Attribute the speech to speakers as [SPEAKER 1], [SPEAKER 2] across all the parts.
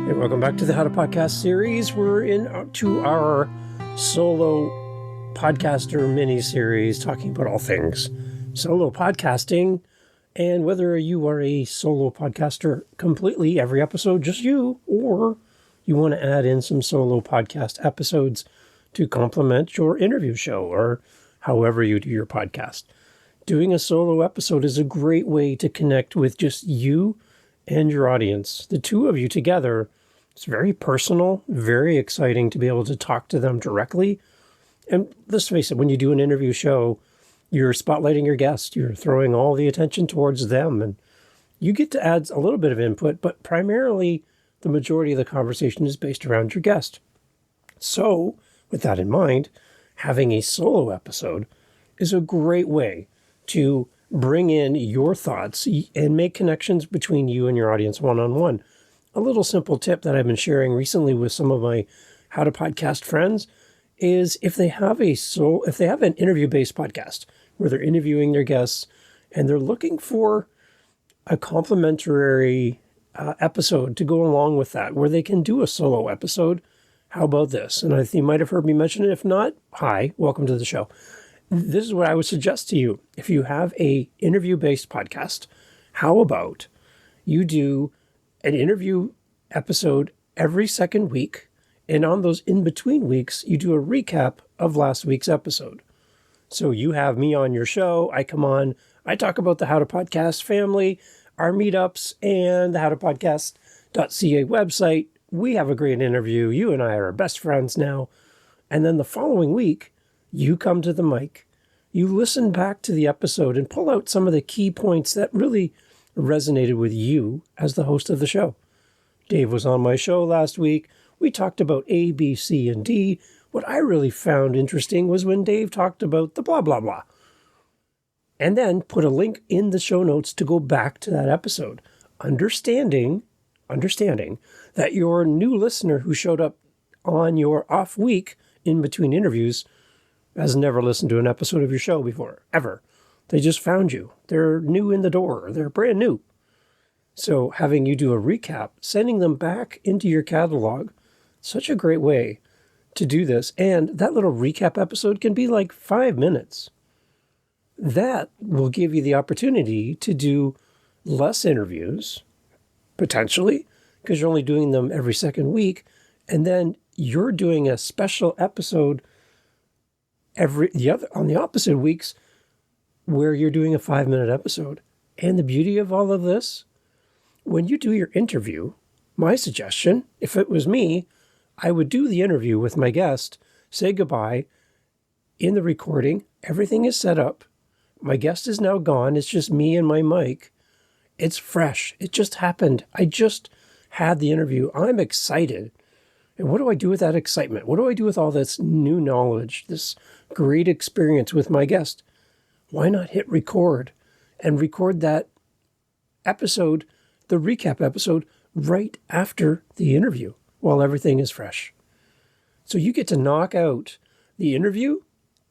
[SPEAKER 1] Hey, welcome back to the How to Podcast series. We're into our solo podcaster mini-series talking about all things solo podcasting, and whether you are a solo podcaster completely every episode, just you, or you want to add in some solo podcast episodes to complement your interview show or however you do your podcast. Doing a solo episode is a great way to connect with just you and your audience. The two of you together. It's very personal, very exciting to be able to talk to them directly. And let's face it, when you do an interview show, you're spotlighting your guest. You're throwing all the attention towards them. And you get to add a little bit of input, but primarily the majority of the conversation is based around your guest. So with that in mind, having a solo episode is a great way to bring in your thoughts and make connections between you and your audience one-on-one. A little simple tip that I've been sharing recently with some of my How to Podcast friends is if they have an interview-based podcast where they're interviewing their guests and they're looking for a complimentary episode to go along with that, where they can do a solo episode. How about this? And I think you might have heard me mention it. If not, hi, welcome to the show. This is what I would suggest to you. If you have a interview-based podcast, how about you do an interview episode every second week, and on those in-between weeks, you do a recap of last week's episode. So you have me on your show, I come on, I talk about the How to Podcast family, our meetups, and the howtopodcast.ca website. We have a great interview. You and I are best friends now. And then the following week, you come to the mic, you listen back to the episode and pull out some of the key points that really resonated with you as the host of the show. Dave was on my show last week. We talked about A, B, C, and D. What I really found interesting was when Dave talked about the blah, blah, blah. And then put a link in the show notes to go back to that episode. Understanding that your new listener who showed up on your off week in between interviews has never listened to an episode of your show before, ever. They just found you. They're new in the door. They're brand new. So having you do a recap, sending them back into your catalog, such a great way to do this. And that little recap episode can be like 5 minutes. That will give you the opportunity to do less interviews, potentially, because you're only doing them every second week. And then you're doing a special episode on the opposite weeks, where you're doing a 5-minute episode. And the beauty of all of this, when you do your interview, my suggestion, if it was me, I would do the interview with my guest, say goodbye in the recording. Everything is set up. My guest is now gone. It's just me and my mic. It's fresh. It just happened. I just had the interview. I'm excited. And what do I do with that excitement? What do I do with all this new knowledge, this great experience with my guest? Why not hit record and record that episode, the recap episode, right after the interview while everything is fresh? So you get to knock out the interview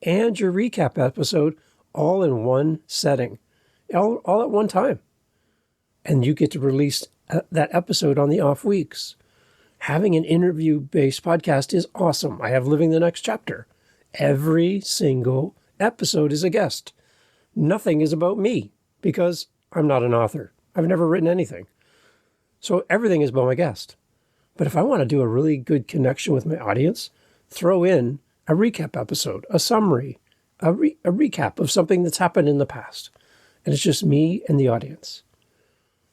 [SPEAKER 1] and your recap episode all in one setting, all at one time. And you get to release that episode on the off weeks. Having an interview-based podcast is awesome. I have Living the Next Chapter. Every single episode is a guest. Nothing is about me because I'm not an author. I've never written anything. So everything is about my guest. But if I want to do a really good connection with my audience, throw in a recap episode, a summary, a recap of something that's happened in the past. And it's just me and the audience.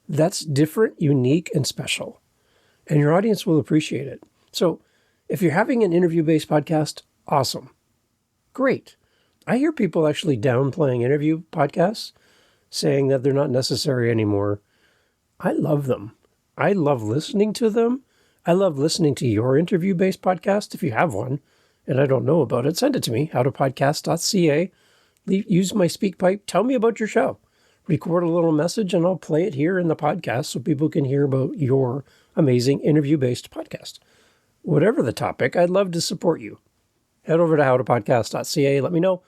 [SPEAKER 1] That's different, unique, and special. And your audience will appreciate it. So if you're having an interview-based podcast, awesome. Great. I hear people actually downplaying interview podcasts, saying that they're not necessary anymore. I love them. I love listening to them. I love listening to your interview-based podcast. If you have one, and I don't know about it, send it to me, howtopodcast.ca. Use my SpeakPipe. Tell me about your show. Record a little message, and I'll play it here in the podcast so people can hear about your amazing interview-based podcast. Whatever the topic, I'd love to support you. Head over to howtopodcast.ca. Let me know.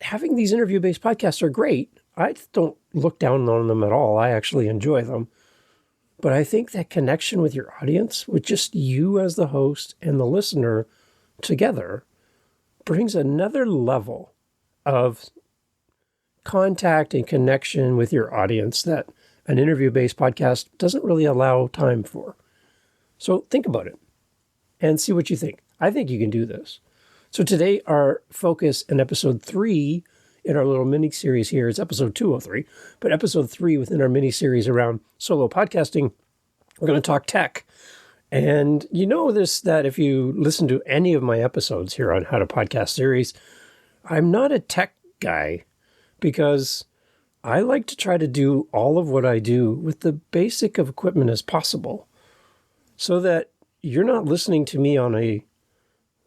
[SPEAKER 1] Having these interview-based podcasts are great. I don't look down on them at all. I actually enjoy them. But I think that connection with your audience, with just you as the host and the listener together, brings another level of contact and connection with your audience that an interview-based podcast doesn't really allow time for. So think about it and see what you think. I think you can do this. So today, our focus in episode 3 in our little mini-series here is episode 203, but episode 3 within our mini-series around solo podcasting, we're going to talk tech. And you know this, that if you listen to any of my episodes here on How to Podcast series, I'm not a tech guy because I like to try to do all of what I do with the basic of equipment as possible so that you're not listening to me on a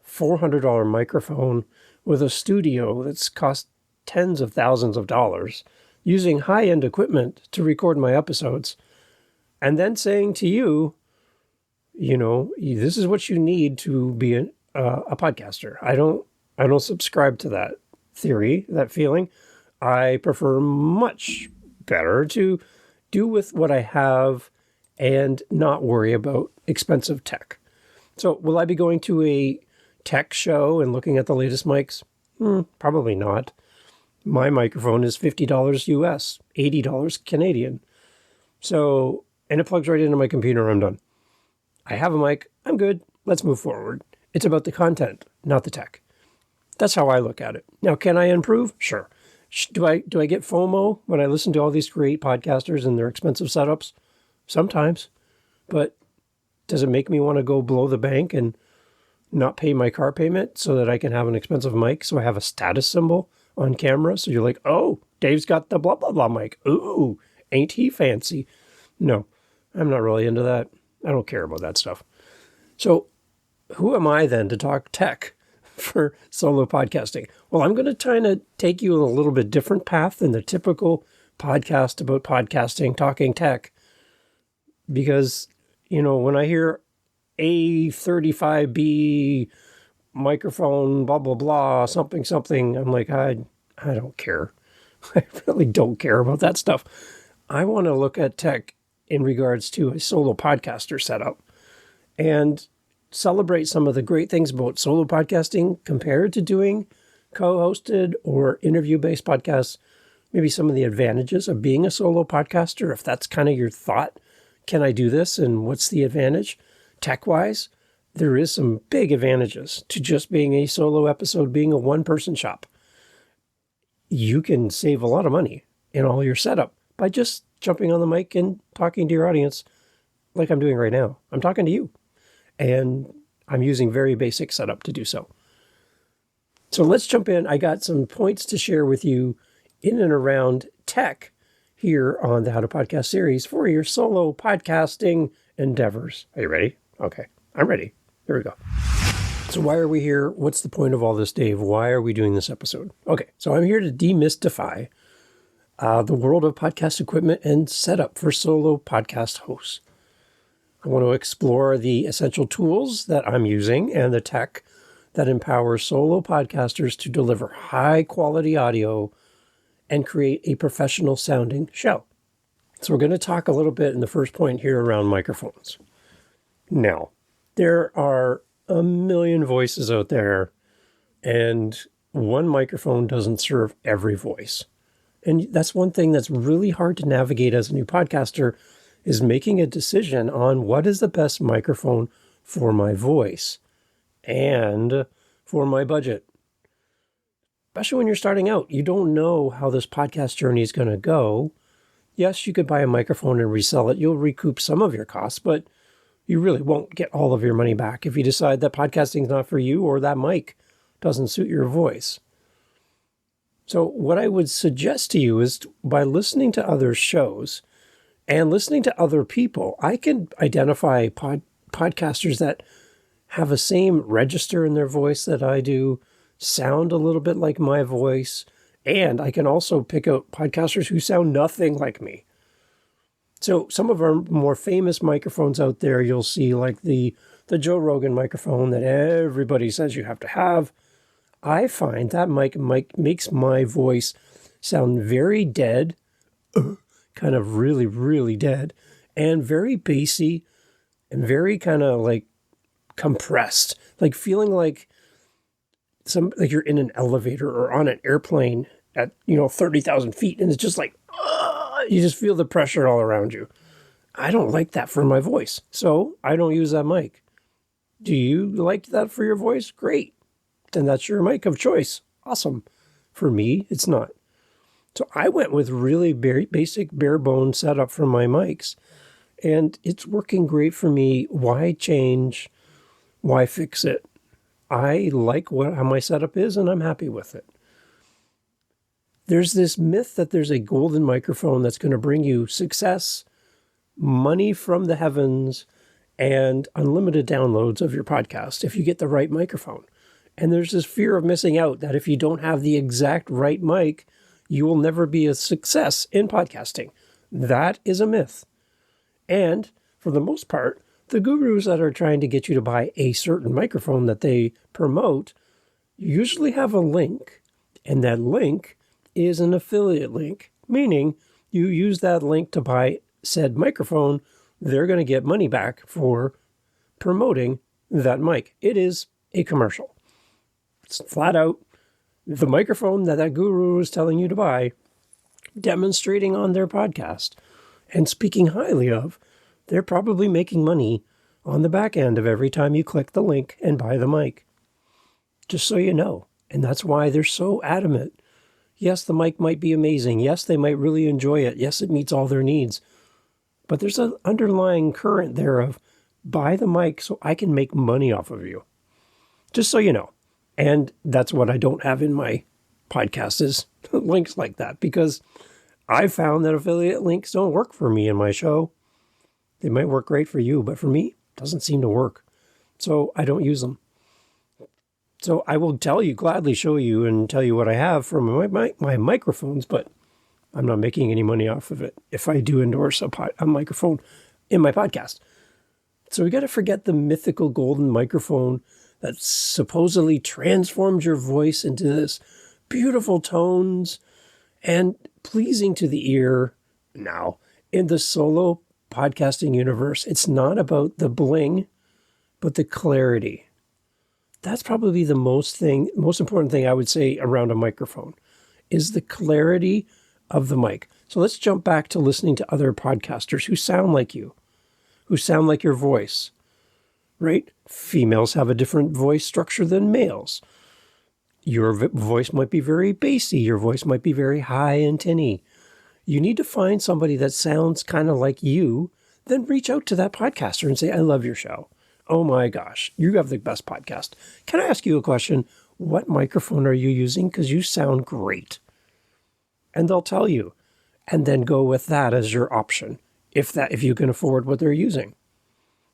[SPEAKER 1] $400 microphone with a studio that's cost tens of thousands of dollars using high-end equipment to record my episodes and then saying to you, you know, this is what you need to be a podcaster. I don't subscribe to that theory, that feeling. I prefer much better to do with what I have and not worry about expensive tech. So will I be going to a tech show and looking at the latest mics? Probably not. My microphone is $50 US, $80 Canadian. So, and it plugs right into my computer, I'm done. I have a mic, I'm good, let's move forward. It's about the content, not the tech. That's how I look at it. Now, can I improve? Sure. Do I get FOMO when I listen to all these great podcasters and their expensive setups? Sometimes. But does it make me want to go blow the bank and not pay my car payment so that I can have an expensive mic so I have a status symbol on camera? So you're like, oh, Dave's got the blah, blah, blah mic. Ooh, ain't he fancy? No, I'm not really into that. I don't care about that stuff. So who am I then to talk tech for solo podcasting? Well, I'm going to try to take you on a little bit different path than the typical podcast about podcasting, talking tech. Because, you know, when I hear A35B microphone, blah, blah, blah, something, something, I'm like, I don't care. I really don't care about that stuff. I want to look at tech in regards to a solo podcaster setup and celebrate some of the great things about solo podcasting compared to doing co-hosted or interview-based podcasts, maybe some of the advantages of being a solo podcaster, if that's kind of your thought. Can I do this? And what's the advantage? Tech-wise, there is some big advantages to just being a solo episode, being a one-person shop. You can save a lot of money in all your setup by just jumping on the mic and talking to your audience like I'm doing right now. I'm talking to you. And I'm using very basic setup to do so. So let's jump in. I got some points to share with you in and around tech here on the How to Podcast series for your solo podcasting endeavors. Are you ready? Okay, I'm ready. Here we go. So why are we here? What's the point of all this, Dave? Why are we doing this episode? Okay, so I'm here to demystify the world of podcast equipment and setup for solo podcast hosts. I want to explore the essential tools that I'm using and the tech that empowers solo podcasters to deliver high quality audio and create a professional sounding show. So we're going to talk a little bit in the first point here around microphones. Now, there are a million voices out there, and one microphone doesn't serve every voice. And that's one thing that's really hard to navigate as a new podcaster, is making a decision on what is the best microphone for my voice and for my budget. Especially when you're starting out, you don't know how this podcast journey is going to go. Yes, you could buy a microphone and resell it. You'll recoup some of your costs, but you really won't get all of your money back if you decide that podcasting is not for you or that mic doesn't suit your voice. So what I would suggest to you is by listening to other shows and listening to other people, I can identify podcasters that have the same register in their voice that I do, sound a little bit like my voice, and I can also pick out podcasters who sound nothing like me. So some of our more famous microphones out there, you'll see like the Joe Rogan microphone that everybody says you have to have. I find that mic makes my voice sound very dead, kind of really, really dead, and very bassy and very kind of like compressed, like feeling like you're in an elevator or on an airplane at 30,000 feet, and it's just like you just feel the pressure all around you. I don't like that for my voice, so I don't use that mic. Do you like that for your voice? Great. Then that's your mic of choice. Awesome. For me, it's not. So I went with really very basic, bare bone setup for my mics, and it's working great for me. Why change? Why fix it? I like how my setup is, and I'm happy with it. There's this myth that there's a golden microphone that's going to bring you success, money from the heavens, and unlimited downloads of your podcast if you get the right microphone. And there's this fear of missing out that if you don't have the exact right mic, you will never be a success in podcasting. That is a myth. And for the most part, the gurus that are trying to get you to buy a certain microphone that they promote usually have a link, and that link is an affiliate link, meaning you use that link to buy said microphone, they're going to get money back for promoting that mic. It is a commercial. It's flat out the microphone that guru is telling you to buy, demonstrating on their podcast and speaking highly of. They're probably making money on the back end of every time you click the link and buy the mic. Just so you know. And that's why they're so adamant. Yes, the mic might be amazing. Yes, they might really enjoy it. Yes, it meets all their needs. But there's an underlying current there of buy the mic so I can make money off of you. Just so you know. And that's what I don't have in my podcast is links like that, because I found that affiliate links don't work for me in my show. They might work great for you, but for me, it doesn't seem to work. So I don't use them. So I will gladly show you and tell you what I have for my microphones, but I'm not making any money off of it if I do endorse a microphone in my podcast. So we got to forget the mythical golden microphone that supposedly transforms your voice into this beautiful tones and pleasing to the ear. Now, in the solo podcasting universe, it's not about the bling, but the clarity. That's probably the most important thing I would say around a microphone is the clarity of the mic. So let's jump back to listening to other podcasters who sound like you, who sound like your voice, right? Females have a different voice structure than males. Your voice might be very bassy. Your voice might be very high and tinny. You need to find somebody that sounds kind of like you, then reach out to that podcaster and say, I love your show. Oh my gosh, you have the best podcast. Can I ask you a question? What microphone are you using? Because you sound great. And they'll tell you. And then go with that as your option, if you can afford what they're using.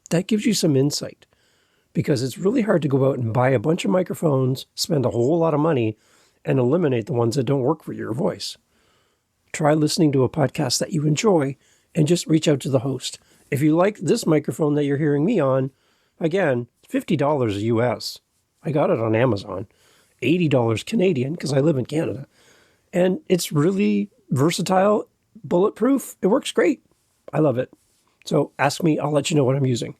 [SPEAKER 1] That gives you some insight. Because it's really hard to go out and buy a bunch of microphones, spend a whole lot of money, and eliminate the ones that don't work for your voice. Try listening to a podcast that you enjoy and just reach out to the host. If you like this microphone that you're hearing me on, again, $50 US. I got it on Amazon. $80 Canadian because I live in Canada. And it's really versatile, bulletproof. It works great. I love it. So ask me, I'll let you know what I'm using.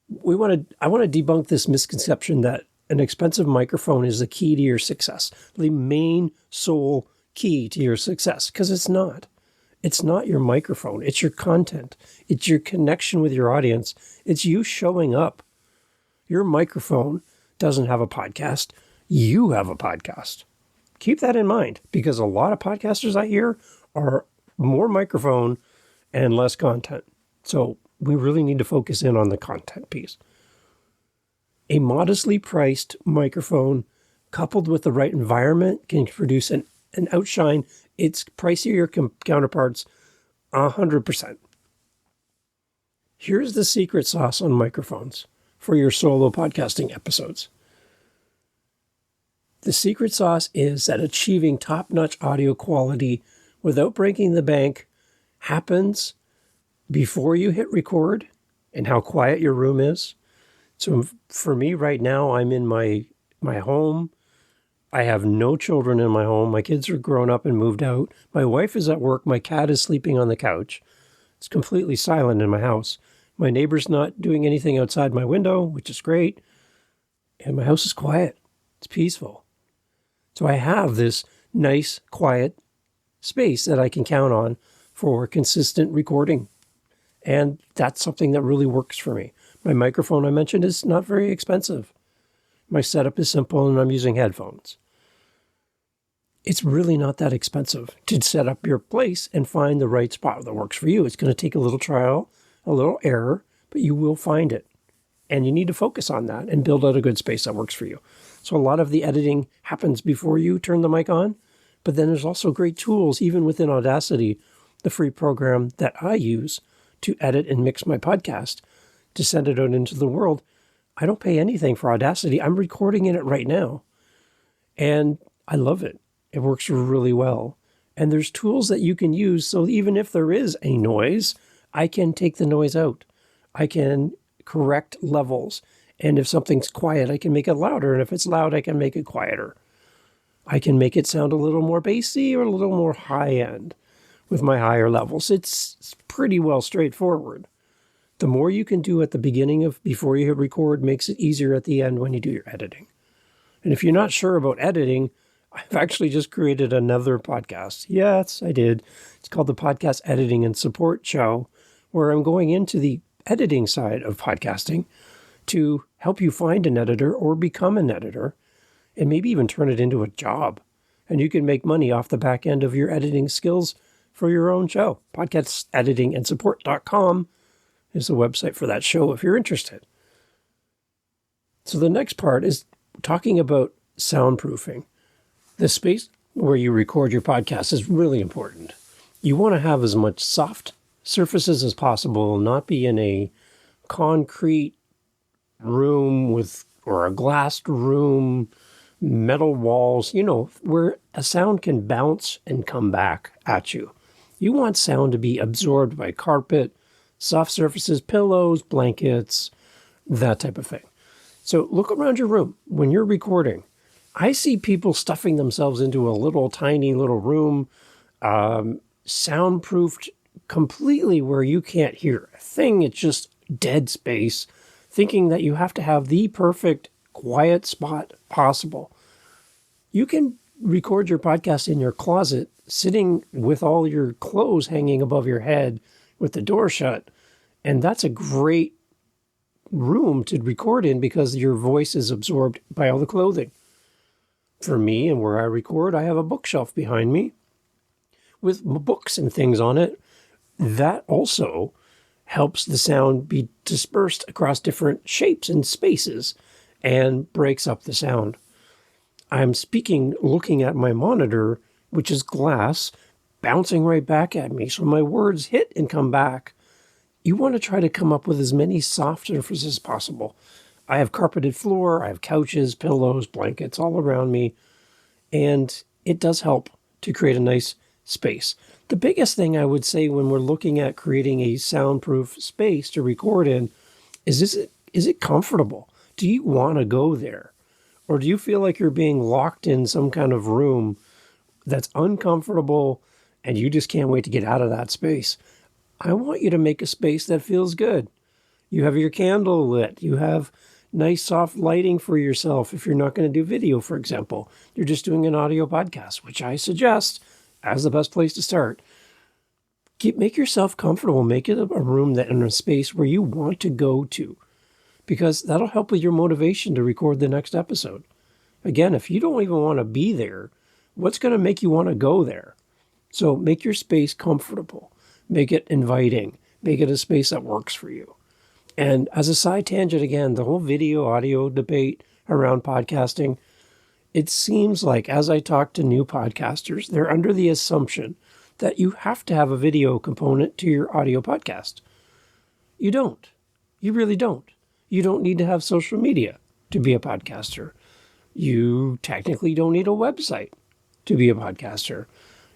[SPEAKER 1] I want to debunk this misconception that an expensive microphone is the key to your success, the main sole key to your success, because it's not. It's not your microphone. It's your content. It's your connection with your audience. It's you showing up. Your microphone doesn't have a podcast. You have a podcast. Keep that in mind, because a lot of podcasters I hear are more microphone and less content. So we really need to focus in on the content piece. A modestly priced microphone coupled with the right environment can produce an outshine its pricier counterparts 100%. Here's the secret sauce on microphones for your solo podcasting episodes. The secret sauce is that achieving top-notch audio quality without breaking the bank happens before you hit record and how quiet your room is. So for me right now, I'm in my home. I have no children in my home. My kids are grown up and moved out. My wife is at work. My cat is sleeping on the couch. It's completely silent in my house. My neighbor's not doing anything outside my window, which is great. And my house is quiet. It's peaceful. So I have this nice, quiet space that I can count on for consistent recording. And that's something that really works for me. My microphone I mentioned is not very expensive. My setup is simple and I'm using headphones. It's really not that expensive to set up your place and find the right spot that works for you. It's going to take a little trial, a little error, but you will find it. And you need to focus on that and build out a good space that works for you. So a lot of the editing happens before you turn the mic on, but then there's also great tools, even within Audacity, the free program that I use to edit and mix my podcast, to send it out into the world. I don't pay anything for Audacity. I'm recording in it right now. And I love it. It works really well. And there's tools that you can use. So even if there is a noise, I can take the noise out. I can correct levels. And if something's quiet, I can make it louder. And if it's loud, I can make it quieter. I can make it sound a little more bassy or a little more high end with my higher levels. It's pretty well straightforward. The more you can do at the beginning of before you hit record makes it easier at the end when you do your editing. And if you're not sure about editing, I've actually just created another podcast. Yes, I did. It's called the Podcast Editing and Support Show, where I'm going into the editing side of podcasting to help you find an editor or become an editor and maybe even turn it into a job. And you can make money off the back end of your editing skills for your own show. Podcasteditingandsupport.com is the website for that show if you're interested. So the next part is talking about soundproofing. The space where you record your podcast is really important. You want to have as much soft surfaces as possible, not be in a concrete room or a glassed room, metal walls, where a sound can bounce and come back at you. You want sound to be absorbed by carpet, soft surfaces, pillows, blankets, that type of thing. So look around your room when you're recording. I see people stuffing themselves into a tiny little room, soundproofed completely where you can't hear a thing. It's just dead space, thinking that you have to have the perfect quiet spot possible. You can record your podcast in your closet, sitting with all your clothes hanging above your head with the door shut. And that's a great room to record in because your voice is absorbed by all the clothing. For me and where I record, I have a bookshelf behind me with books and things on it. That also helps the sound be dispersed across different shapes and spaces and breaks up the sound. I'm speaking looking at my monitor, which is glass, bouncing right back at me. So my words hit and come back. You want to try to come up with as many soft surfaces as possible. I have carpeted floor, I have couches, pillows, blankets all around me, and it does help to create a nice space. The biggest thing I would say when we're looking at creating a soundproof space to record in is it comfortable? Do you want to go there? Or do you feel like you're being locked in some kind of room that's uncomfortable and you just can't wait to get out of that space? I want you to make a space that feels good. You have your candle lit. You have nice soft lighting for yourself if you're not going to do video, for example. You're just doing an audio podcast, which I suggest as the best place to start. Make yourself comfortable. Make it a room that in a space where you want to go to, because that'll help with your motivation to record the next episode. Again, if you don't even want to be there, what's going to make you want to go there? So make your space comfortable. Make it inviting. Make it a space that works for you. And as a side tangent, again, the whole video audio debate around podcasting, it seems like as I talk to new podcasters, they're under the assumption that you have to have a video component to your audio podcast. You don't. You really don't. You don't need to have social media to be a podcaster. You technically don't need a website to be a podcaster.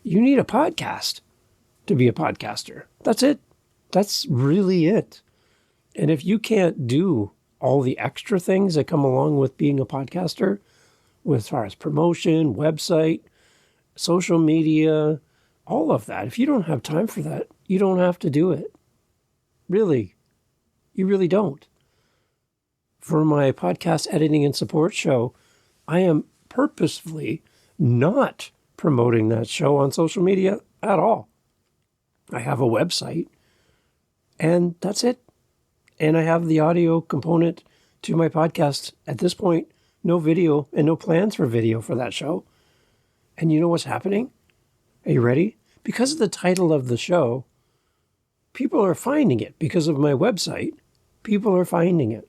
[SPEAKER 1] You need a podcast to be a podcaster. That's it. That's really it. And if you can't do all the extra things that come along with being a podcaster, as far as promotion, website, social media, all of that, if you don't have time for that, you don't have to do it. Really. You really don't. For my podcast editing and support show, I am purposefully not promoting that show on social media at all. I have a website, and that's it. And I have the audio component to my podcast. At this point, no video and no plans for video for that show. And you know what's happening? Are you ready? Because of the title of the show, people are finding it. Because of my website, people are finding it.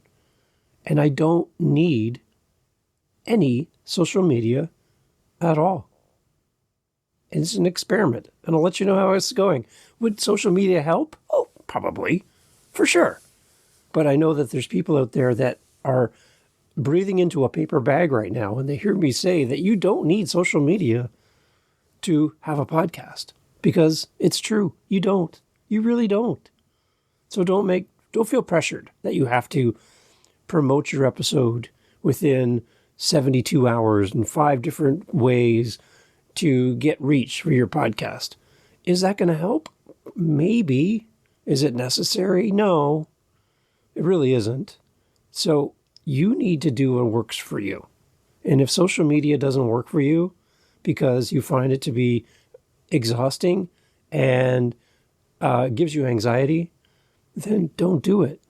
[SPEAKER 1] And I don't need any social media at all. It's an experiment, and I'll let you know how it's going. Would social media help? Oh, probably, for sure. But I know that there's people out there that are breathing into a paper bag right now, and they hear me say that you don't need social media to have a podcast, because it's true. You don't. You really don't. So don't feel pressured that you have to promote your episode within 72 hours in 5 different ways to get reach for your podcast. Is that going to help? Maybe. Is it necessary? No, it really isn't. So you need to do what works for you. And if social media doesn't work for you because you find it to be exhausting and gives you anxiety, then don't do it.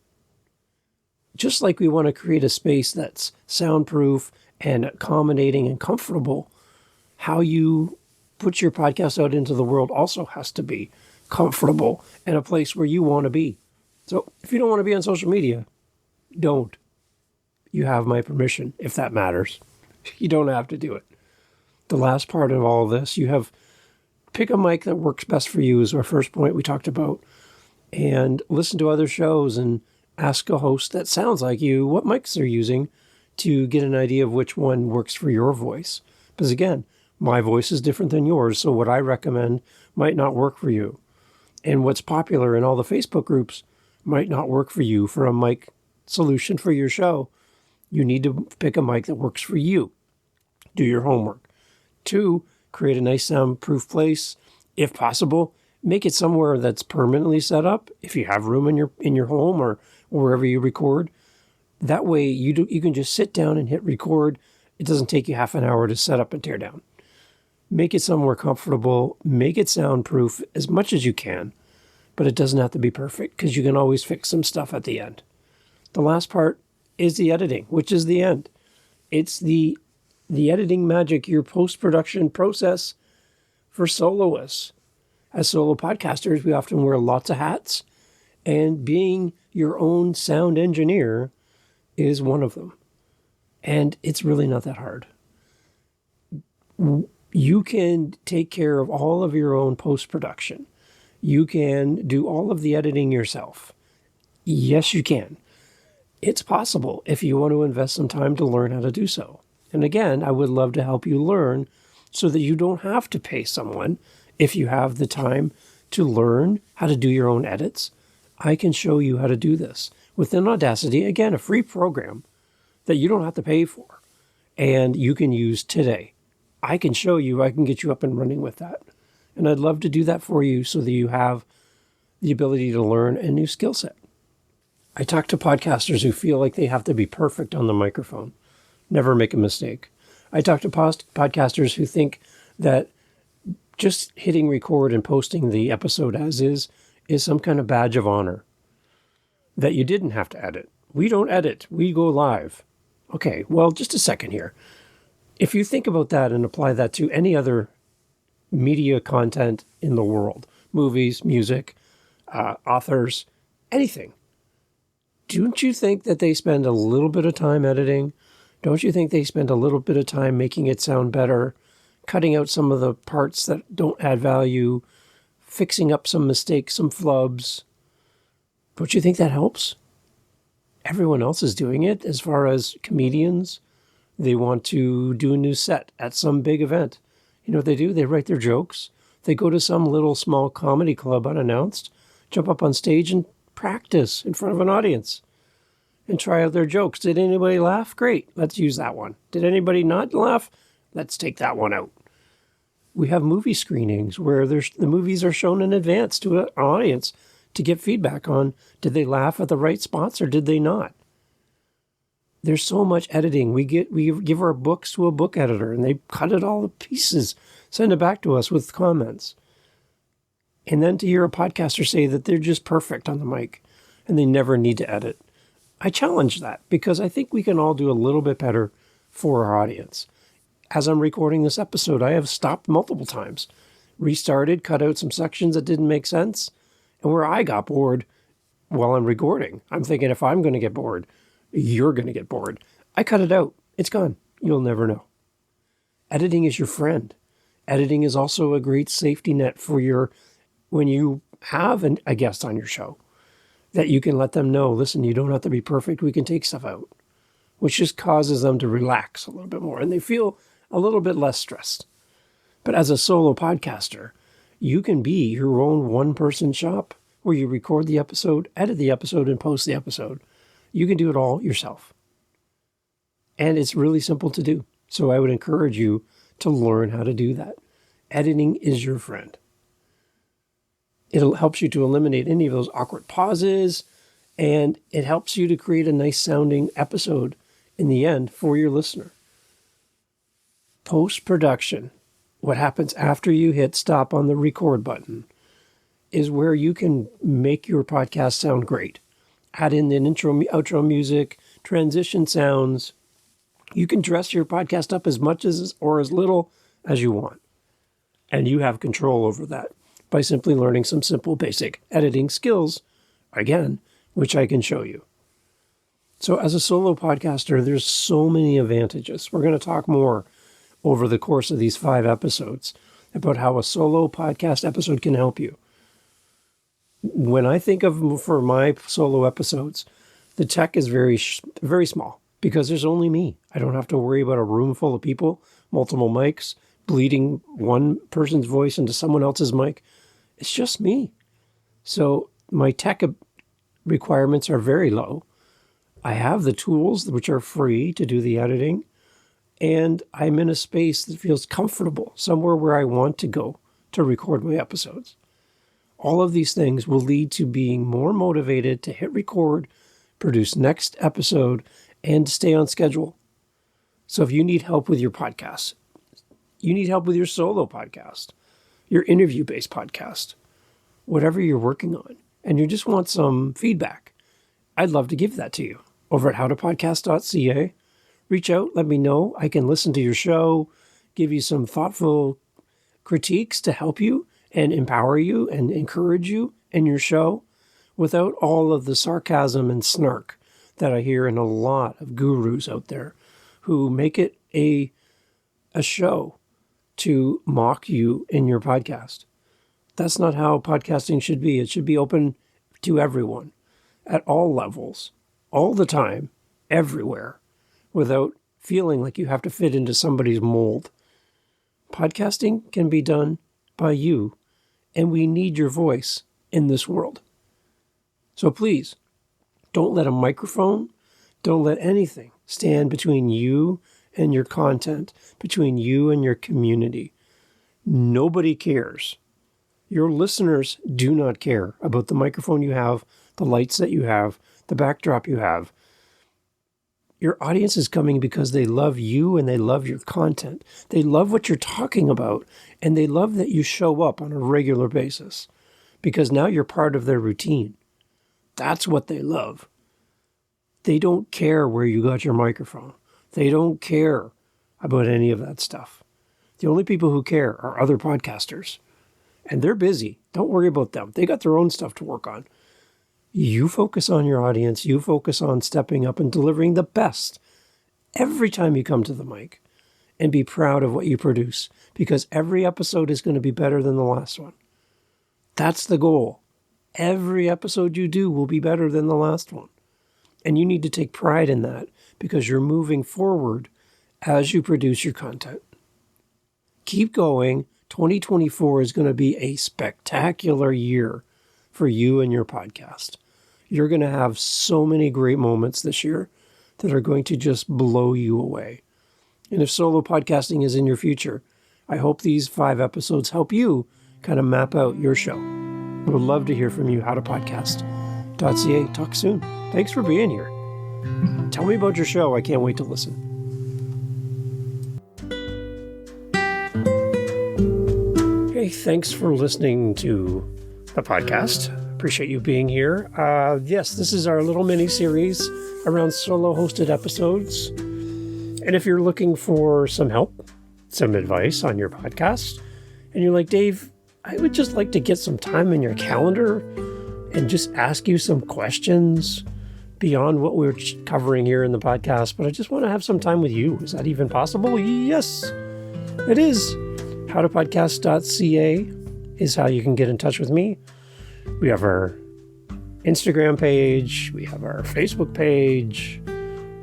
[SPEAKER 1] Just like we want to create a space that's soundproof and accommodating and comfortable, how you put your podcast out into the world also has to be comfortable and a place where you want to be. So if you don't want to be on social media, don't. You have my permission, if that matters. You don't have to do it. The last part of all of this, you have pick a mic that works best for you is our first point we talked about. And listen to other shows and ask a host that sounds like you what mics they're using to get an idea of which one works for your voice. Because again, my voice is different than yours, so what I recommend might not work for you. And what's popular in all the Facebook groups might not work for you for a mic solution for your show. You need to pick a mic that works for you. Do your homework. 2, create a nice soundproof place. If possible, make it somewhere that's permanently set up. If you have room in your home or wherever you record, that way you can just sit down and hit record. It doesn't take you half an hour to set up and tear down. Make it somewhere comfortable. Make it soundproof as much as you can, but it doesn't have to be perfect because you can always fix some stuff at the end. The last part is the editing, which is the end. It's the editing magic, your post-production process for soloists. As solo podcasters, we often wear lots of hats, and being your own sound engineer is one of them. And it's really not that hard. You can take care of all of your own post-production. You can do all of the editing yourself. Yes, you can. It's possible if you want to invest some time to learn how to do so. And again, I would love to help you learn so that you don't have to pay someone. If you have the time to learn how to do your own edits, I can show you how to do this within Audacity. Again, a free program that you don't have to pay for and you can use today. I can show you, I can get you up and running with that. And I'd love to do that for you so that you have the ability to learn a new skill set. I talk to podcasters who feel like they have to be perfect on the microphone. Never make a mistake. I talk to podcasters who think that just hitting record and posting the episode as is some kind of badge of honor. That you didn't have to edit. We don't edit. We go live. Okay, well, just a second here. If you think about that and apply that to any other media content in the world, movies, music, authors, anything, don't you think that they spend a little bit of time editing? Don't you think they spend a little bit of time making it sound better, cutting out some of the parts that don't add value, fixing up some mistakes, some flubs? Don't you think that helps? Everyone else is doing it. As far as comedians, they want to do a new set at some big event. You know what they do? They write their jokes. They go to some little small comedy club unannounced, jump up on stage and practice in front of an audience and try out their jokes. Did anybody laugh? Great. Let's use that one. Did anybody not laugh? Let's take that one out. We have movie screenings where the movies are shown in advance to an audience to get feedback on, did they laugh at the right spots or did they not? There's so much editing. We give our books to a book editor and they cut it all to pieces, send it back to us with comments. And then to hear a podcaster say that they're just perfect on the mic and they never need to edit. I challenge that because I think we can all do a little bit better for our audience. As I'm recording this episode, I have stopped multiple times, restarted, cut out some sections that didn't make sense, and where I got bored while I'm recording. I'm thinking if I'm going to get bored, you're going to get bored. I cut it out. It's gone. You'll never know. Editing is your friend. Editing is also a great safety net for when you have a guest on your show, that you can let them know, listen, you don't have to be perfect. We can take stuff out, which just causes them to relax a little bit more and they feel a little bit less stressed. But as a solo podcaster, you can be your own one-person shop where you record the episode, edit the episode, and post the episode. You can do it all yourself. And it's really simple to do. So I would encourage you to learn how to do that. Editing is your friend. It helps you to eliminate any of those awkward pauses, and it helps you to create a nice sounding episode in the end for your listener. Post-production, what happens after you hit stop on the record button, is where you can make your podcast sound great. Add in an intro, outro music, transition sounds. You can dress your podcast up as much as or as little as you want. And you have control over that by simply learning some simple basic editing skills, again, which I can show you. So as a solo podcaster, there's so many advantages. We're going to talk more over the course of these 5 episodes about how a solo podcast episode can help you. When I think of for my solo episodes, the tech is very, very small because there's only me. I don't have to worry about a room full of people, multiple mics, bleeding one person's voice into someone else's mic. It's just me. So my tech requirements are very low. I have the tools which are free to do the editing, and I'm in a space that feels comfortable, somewhere where I want to go to record my episodes. All of these things will lead to being more motivated to hit record, produce next episode, and stay on schedule. So if you need help with your podcast, you need help with your solo podcast, your interview-based podcast, whatever you're working on, and you just want some feedback, I'd love to give that to you. Over at howtopodcast.ca, reach out, let me know. I can listen to your show, give you some thoughtful critiques to help you and empower you and encourage you in your show without all of the sarcasm and snark that I hear in a lot of gurus out there who make it a show to mock you in your podcast. That's not how podcasting should be. It should be open to everyone at all levels, all the time, everywhere, without feeling like you have to fit into somebody's mold. Podcasting can be done by you, and we need your voice in this world. So please, don't let a microphone, don't let anything stand between you and your content, between you and your community. Nobody cares. Your listeners do not care about the microphone you have, the lights that you have, the backdrop you have. Your audience is coming because they love you and they love your content. They love what you're talking about, and they love that you show up on a regular basis because now you're part of their routine. That's what they love. They don't care where you got your microphone. They don't care about any of that stuff. The only people who care are other podcasters, and they're busy. Don't worry about them. They got their own stuff to work on. You focus on your audience. You focus on stepping up and delivering the best every time you come to the mic, and be proud of what you produce because every episode is going to be better than the last one. That's the goal. Every episode you do will be better than the last one. And you need to take pride in that because you're moving forward as you produce your content. Keep going. 2024 is going to be a spectacular year for you and your podcast. You're going to have so many great moments this year that are going to just blow you away. And if solo podcasting is in your future, I hope these 5 episodes help you kind of map out your show. would love to hear from you. howtopodcast.ca. Talk soon. Thanks for being here. Tell me about your show. I can't wait to listen. Hey, thanks for listening to the podcast. Appreciate you being here. Yes, this is our little mini-series around solo-hosted episodes. And if you're looking for some help, some advice on your podcast, and you're like, Dave, I would just like to get some time in your calendar and just ask you some questions beyond what we're covering here in the podcast, but I just want to have some time with you. Is that even possible? Yes, it is. howtopodcast.ca is how you can get in touch with me. We have our Instagram page. We have our Facebook page.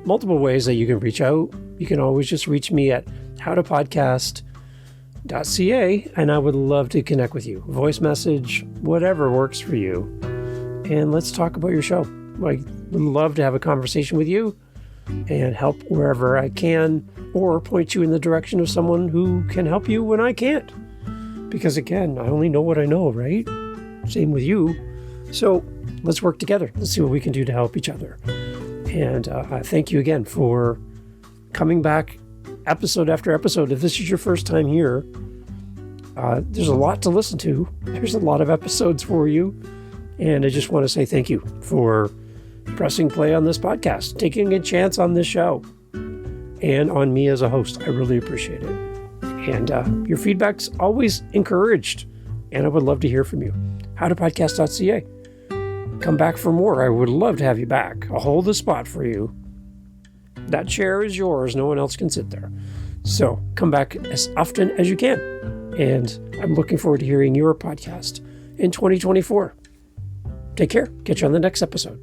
[SPEAKER 1] Multiple ways that you can reach out. You can always just reach me at howtopodcast.ca, and I would love to connect with you. Voice message, whatever works for you. And let's talk about your show. I would love to have a conversation with you and help wherever I can, or point you in the direction of someone who can help you when I can't. Because again, I only know what I know, right? Same with you. So let's work together. Let's see what we can do to help each other. And thank you again for coming back episode after episode. If this is your first time here, there's a lot to listen to. There's a lot of episodes for you. And I just want to say thank you for pressing play on this podcast, taking a chance on this show, and on me as a host. I really appreciate it. And your feedback's always encouraged, and I would love to hear from you. howtopodcast.ca. Come back for more. I would love to have you back. I'll hold the spot for you. That chair is yours. No one else can sit there. So come back as often as you can. And I'm looking forward to hearing your podcast in 2024. Take care. Catch you on the next episode.